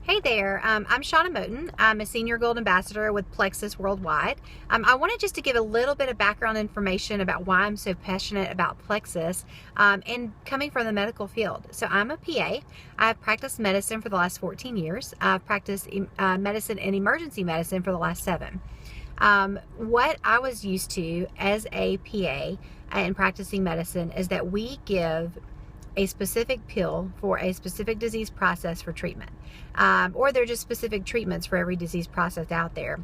Hey there, I'm Shana Moton. I'm a Senior Gold Ambassador with Plexus Worldwide. I wanted just to give a little bit of background information about why I'm so passionate about Plexus and coming from the medical field. So I'm a PA. I've practiced medicine for the last 14 years. I've practiced medicine and emergency medicine for the last 7. What I was used to as a PA and practicing medicine is that we give a specific pill for a specific disease process for treatment, or they're just specific treatments for every disease process out there.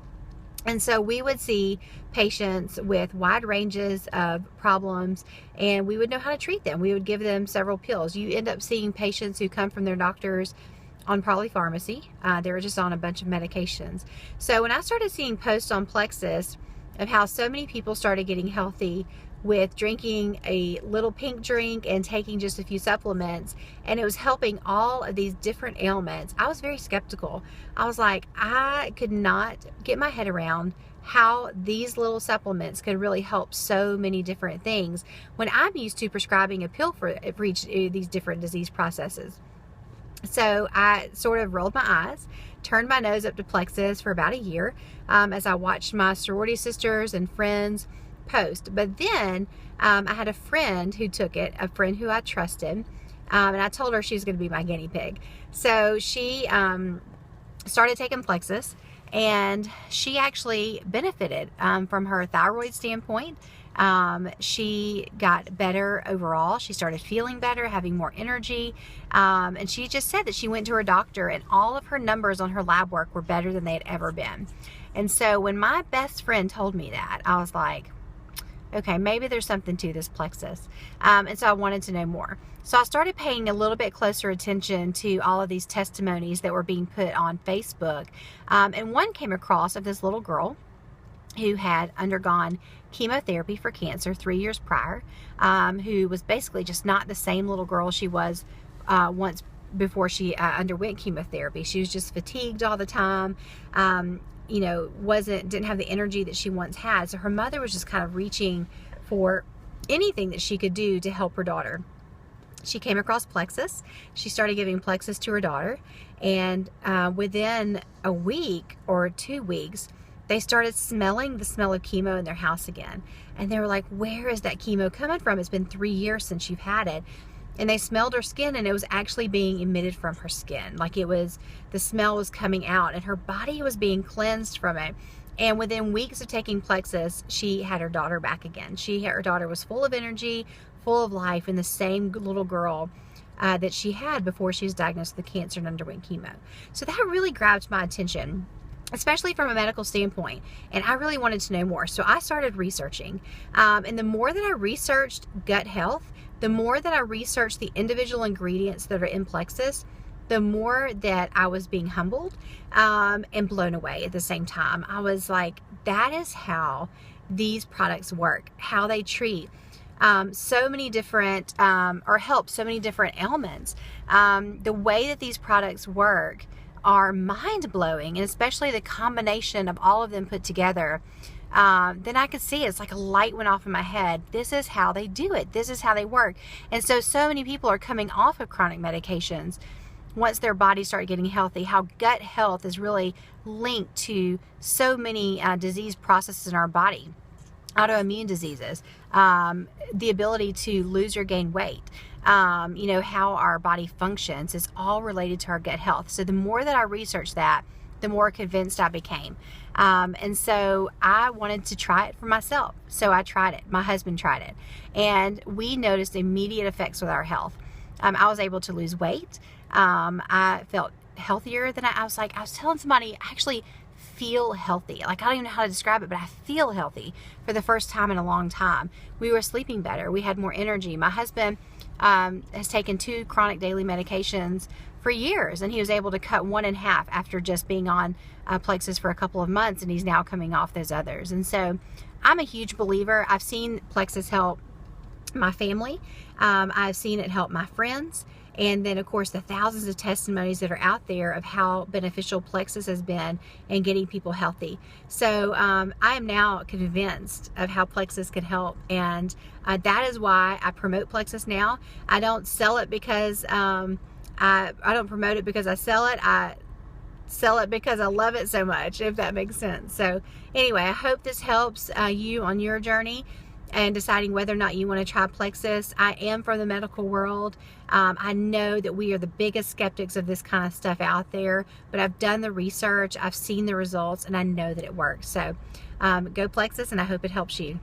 And so we would see patients with wide ranges of problems, and we would know how to treat them. We would give them several pills. You end up seeing patients who come from their doctors on polypharmacy. They were just on a bunch of medications. So when I started seeing posts on Plexus of how so many people started getting healthy with drinking a little pink drink and taking just a few supplements, and it was helping all of these different ailments, I was very skeptical. I was like, I could not get my head around how these little supplements could really help so many different things when I'm used to prescribing a pill for each these different disease processes. So I sort of rolled my eyes, turned my nose up to Plexus for about a year as I watched my sorority sisters and friends post. But then I had a friend who took it, a friend who I trusted, and I told her she was going to be my guinea pig. So she started taking Plexus, and she actually benefited from her thyroid standpoint. She got better overall. She started feeling better, having more energy, and she just said that she went to her doctor and all of her numbers on her lab work were better than they had ever been. And so when my best friend told me that, I was like, okay, maybe there's something to this Plexus. And so I wanted to know more. So I started paying a little bit closer attention to all of these testimonies that were being put on Facebook. And one came across of this little girl who had undergone chemotherapy for cancer 3 years prior, who was basically just not the same little girl she was once before she underwent chemotherapy. She was just fatigued all the time. Didn't have the energy that she once had. So her mother was just kind of reaching for anything that she could do to help her daughter. She came across Plexus. She started giving Plexus to her daughter. And within a week or 2 weeks, they started smelling the smell of chemo in their house again. And they were like, where is that chemo coming from? It's been 3 years since you've had it. And they smelled her skin, and it was actually being emitted from her skin. Like the smell was coming out, and her body was being cleansed from it. And within weeks of taking Plexus, she had her daughter back again. Her daughter was full of energy, full of life, and the same little girl that she had before she was diagnosed with cancer and underwent chemo. So that really grabbed my attention, especially from a medical standpoint, and I really wanted to know more. So I started researching, and the more that I researched gut health, the more that I researched the individual ingredients that are in Plexus, the more that I was being humbled and blown away at the same time. I was like, that is how these products work, how they treat so many different, or help so many different ailments. The way that these products work are mind-blowing, and especially the combination of all of them put together. Then I could see it's like a light went off in my head. This is how they do it. This is how they work. And so many people are coming off of chronic medications once their bodies start getting healthy. How gut health is really linked to so many disease processes in our body. Autoimmune diseases, the ability to lose or gain weight, how our body functions is all related to our gut health. So the more that I researched that, the more convinced I became. And so I wanted to try it for myself. So I tried it. My husband tried it. And we noticed immediate effects with our health. I was able to lose weight. I felt healthier than I was telling somebody, I actually feel healthy. Like, I don't even know how to describe it, but I feel healthy for the first time in a long time. We were sleeping better. We had more energy. My husband has taken 2 chronic daily medications for years, and he was able to cut 1 in half after just being on Plexus for a couple of months, and he's now coming off those others. And so I'm a huge believer. I've seen Plexus help my family. I've seen it help my friends. And then, of course, the thousands of testimonies that are out there of how beneficial Plexus has been in getting people healthy. So I am now convinced of how Plexus can help. And that is why I promote Plexus now. I don't sell it because I don't promote it because I sell it. sell it because I love it so much, if that makes sense. So anyway, I hope this helps you on your journey and deciding whether or not you want to try Plexus. I am from the medical world. I know that we are the biggest skeptics of this kind of stuff out there, but I've done the research, I've seen the results, and I know that it works. So go Plexus, and I hope it helps you.